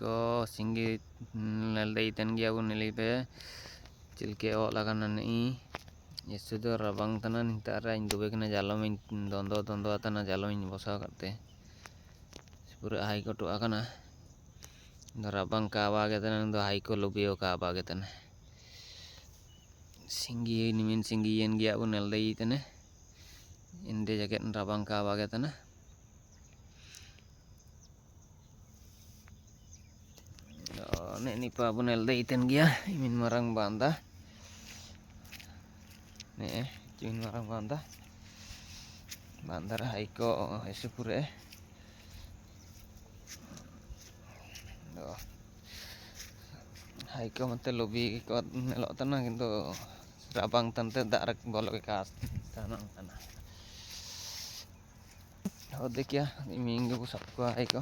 ko singgi nalday ten gya bu nilipe cilke o lagan ni yesudo rabang tanan intara in dube kena jalom in dondo atana jalom in bosa kate pura hai ko to akana rabang ka bage tanan do hai ko lubio ka bage tan singgi nimin singgi yen gya bu nalday tene inde jaket rabang ka bage tan nek ni pa bu nalday ten gya imin marang banda nih cuman marang banda bandar haiko esupure haiko mate lobi ko nelok tanah kintu rabang tante dak rek bolok ke kas tanang tanah oh देखिए minggu pusat ko haiko